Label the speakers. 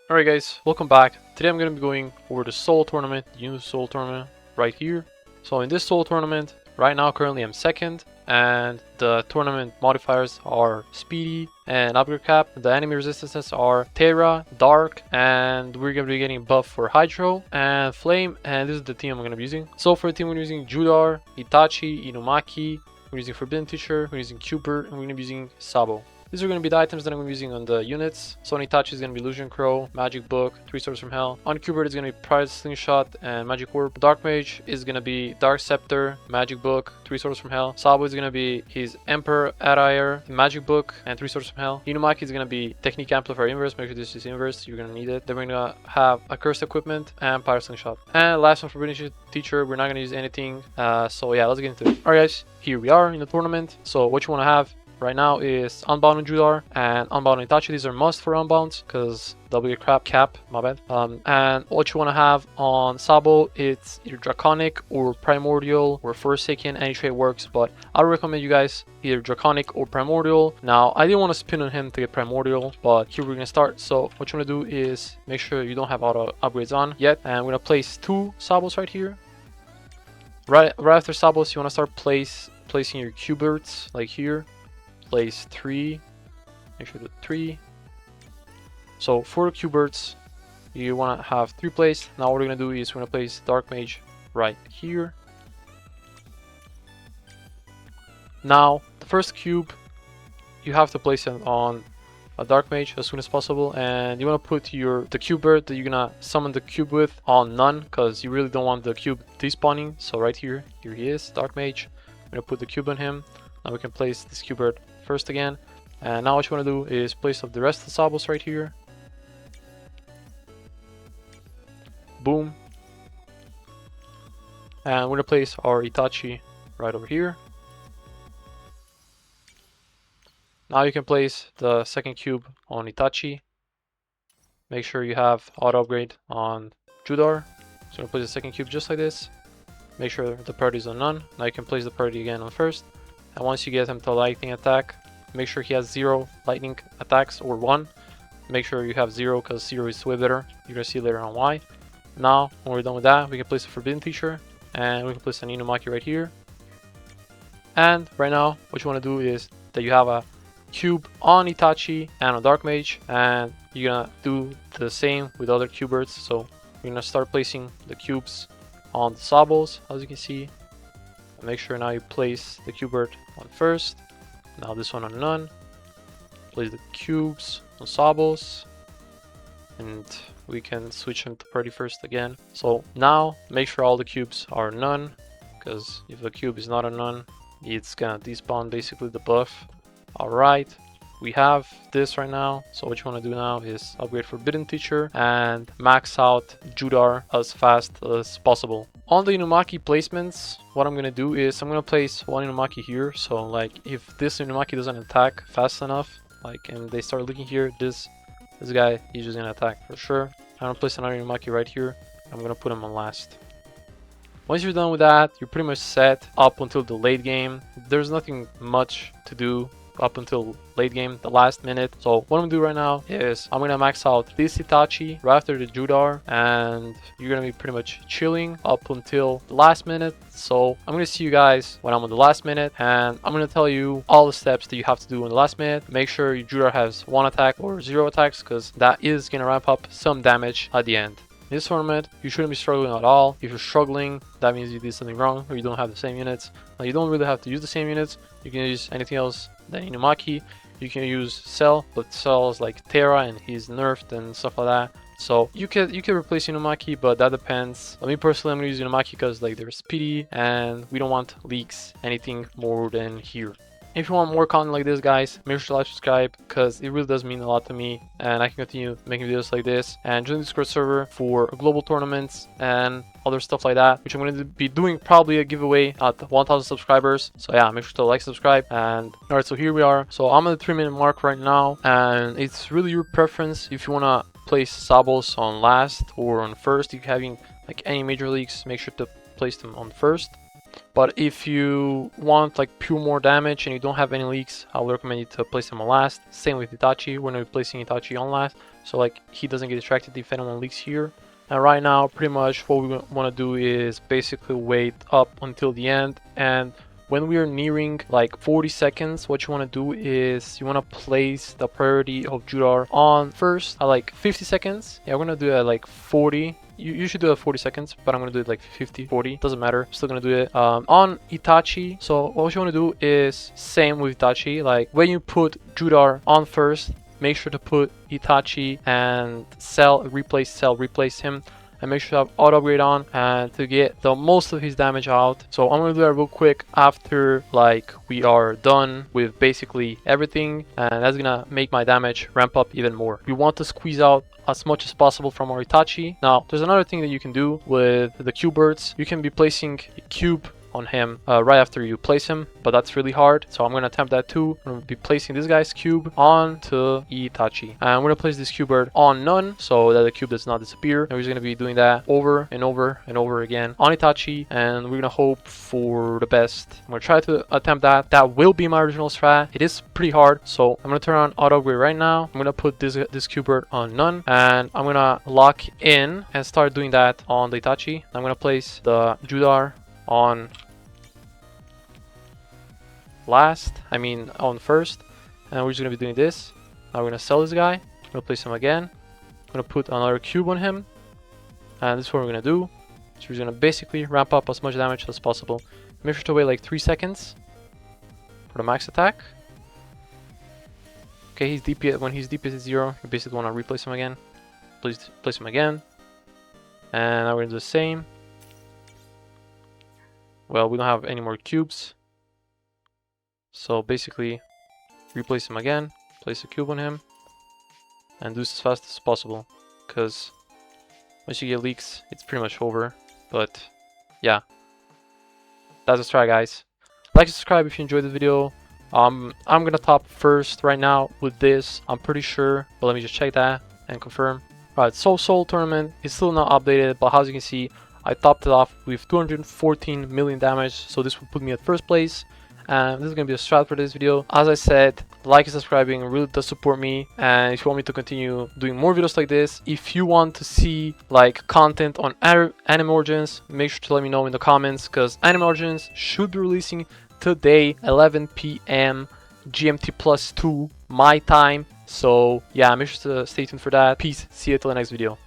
Speaker 1: Alright guys, welcome back. Today I'm going to be going over the solo tournament, the new solo tournament right here. So in this solo tournament, right now currently I'm second, and the tournament modifiers are Speedy and Upgrade Cap. The enemy resistances are Terra, Dark, and we're going to be getting buff for Hydro and Flame, and this is the team I'm going to be using. So for the team we're using Judar, Itachi, Inumaki, we're using Forbidden Teacher, we're using Cubert, and we're going to be using Sabo. These are going to be the items that I'm going to be using on the units. So on Itachi is going to be Illusion Crow, Magic Book, 3 Swords from Hell. On Cubert is going to be Prize Slingshot and Magic Orb. Dark Mage is going to be Dark Scepter, Magic Book, 3 Swords from Hell. Sabo is going to be his Emperor Attire, Magic Book, and 3 Swords from Hell. Inumaki is going to be Technique Amplifier Inverse. Make sure this is inverse, you're going to need it. Then we're going to have a Cursed Equipment and Pyro Slingshot. And last one for Forbidden Teacher, we're not going to use anything. So yeah, let's get into it. Alright guys, here we are in the tournament. So what you want to have right now is Unbound and Judar and Unbound and Itachi. These are must for Unbounds because they'll be a cap, my bad. And what you want to have on Sabo, it's either Draconic or Primordial or Forsaken. Any trade works, but I would recommend you guys either Draconic or Primordial. Now, I didn't want to spin on him to get Primordial, but here we're going to start. So what you want to do is make sure you don't have auto upgrades on yet. And we're going to place 2 Sabos right here. Right after Sabos, you want to start placing your Cuberts like here. Place 3, make sure the 3. So for Cuberts, you want to have 3 placed. Now what we're going to do is we're going to place Dark Mage right here. Now the first cube, you have to place it on a Dark Mage as soon as possible, and you want to put the Cubert that you're going to summon the cube with on none, because you really don't want the cube despawning. So right here he is, Dark Mage. I'm going to put the cube on him. Now we can place this Cubert first again, and now what you want to do is place up the rest of the Sabos right here. Boom. And we're going to place our Itachi right over here. Now you can place the second cube on Itachi. Make sure you have auto upgrade on Judar. So I'm going to place the second cube just like this. Make sure the priority is on none. Now you can place the priority again on first. And once you get him to lightning attack, make sure he has 0 lightning attacks or 1. Make sure you have 0 because 0 is way better. You're going to see later on why. Now, when we're done with that, we can place a Forbidden Teacher and we can place an Inumaki right here. And right now, what you want to do is that you have a cube on Itachi and on Dark Mage, and you're going to do the same with other Cuberts. So you're going to start placing the cubes on the Sabos, as you can see. Make sure now you place the Cubert on first. Now this one on none. Place the cubes on Sabos. And we can switch them to priority first again. So now make sure all the cubes are none, because if the cube is not a none, it's gonna despawn basically the buff. Alright, we have this right now. So what you want to do now is upgrade Forbidden Teacher and max out Judar as fast as possible. On the Inumaki placements, what I'm going to do is I'm going to place one Inumaki here. So like if this Inumaki doesn't attack fast enough, like, and they start looking here, this guy, he's just going to attack for sure. I'm going to place another Inumaki right here. I'm going to put him on last. Once you're done with that, you're pretty much set up until the late game. There's nothing much to do up until late game, the last minute. So what I'm gonna do right now is I'm gonna max out this Itachi right after the Judar, and you're gonna be pretty much chilling up until the last minute. So I'm gonna see you guys when I'm on the last minute, and I'm gonna tell you all the steps that you have to do in the last minute. Make sure your Judar has 1 attack or 0 attacks, because that is gonna ramp up some damage at the end. In this tournament, you shouldn't be struggling at all. If you're struggling, that means you did something wrong or you don't have the same units. Now, you don't really have to use the same units. You can use anything else than Inumaki. You can use Cell, but Cell is like Terra and he's nerfed and stuff like that. So you can replace Inumaki, but that depends. Me personally, I'm gonna use Inumaki because like they're speedy and we don't want leaks anything more than here. If you want more content like this, guys, make sure to like, subscribe, because it really does mean a lot to me, and I can continue making videos like this. And join the Discord server for global tournaments and other stuff like that, which I'm going to be doing probably a giveaway at 1,000 subscribers. So yeah, make sure to like, subscribe, and alright, so here we are. So I'm at the 3-minute mark right now, and it's really your preference if you want to place Sabos on last or on first. If you're having like any major leagues, make sure to place them on first. But if you want like pure more damage and you don't have any leaks, I would recommend you to place him on last. Same with Itachi, we're going to be placing Itachi on last, so like he doesn't get distracted if anyone leaks here. And right now, pretty much what we want to do is basically wait up until the end, and when we are nearing like 40 seconds, what you want to do is you want to place the priority of Judar on first at like 50 seconds. Yeah, we're going to do it at like 40. You should do it at 40 seconds, but I'm going to do it like 50, 40. Doesn't matter. I'm still going to do it on Itachi. So what you want to do is same with Itachi. Like when you put Judar on first, make sure to put Itachi and replace him. And make sure to have auto upgrade on and to get the most of his damage out. So I'm gonna do that real quick after like we are done with basically everything, and that's gonna make my damage ramp up even more. We want to squeeze out as much as possible from our Itachi. Now there's another thing that you can do with the cube birds. You can be placing a cube on him right after you place him, but that's really hard, so I'm gonna attempt that too. I'm gonna be placing this guy's cube onto Itachi, and I'm gonna place this cube bird on none so that the cube does not disappear, and we're just gonna be doing that over and over and over again on Itachi, and we're gonna hope for the best. I'm gonna try to attempt that. That will be my original strat. It is pretty hard, so I'm gonna turn on auto upgrade right now. I'm gonna put this cube bird on none, and I'm gonna lock in and start doing that on the Itachi. I'm gonna place the Judar on on first, and we're just gonna be doing this. Now we're gonna sell this guy. I'm gonna place him again. I'm gonna put another cube on him, and this is what we're gonna do. So we're gonna basically ramp up as much damage as possible. Make sure to wait like 3 seconds for the max attack. Okay, his DPS, when his DPS is 0, you basically wanna replace him again. Please place him again, and now we're gonna do the same. Well, we don't have any more cubes, so basically replace him again, place a cube on him, and do this as fast as possible, because once you get leaks, it's pretty much over. But yeah, that's a strat, guys. Like and subscribe if you enjoyed the video. I'm gonna top first right now with this, I'm pretty sure, but let me just check that and confirm. Alright, Soul Tournament is still not updated, but as you can see, I topped it off with 214 million damage, so this will put me at first place. And this is going to be a strat for this video. As I said, like and subscribing really does support me, and if you want me to continue doing more videos like this, if you want to see like content on Anime Origins, make sure to let me know in the comments, because Anime Origins should be releasing today 11 p.m. GMT +2 my time. So yeah, make sure to stay tuned for that. Peace, see you till the next video.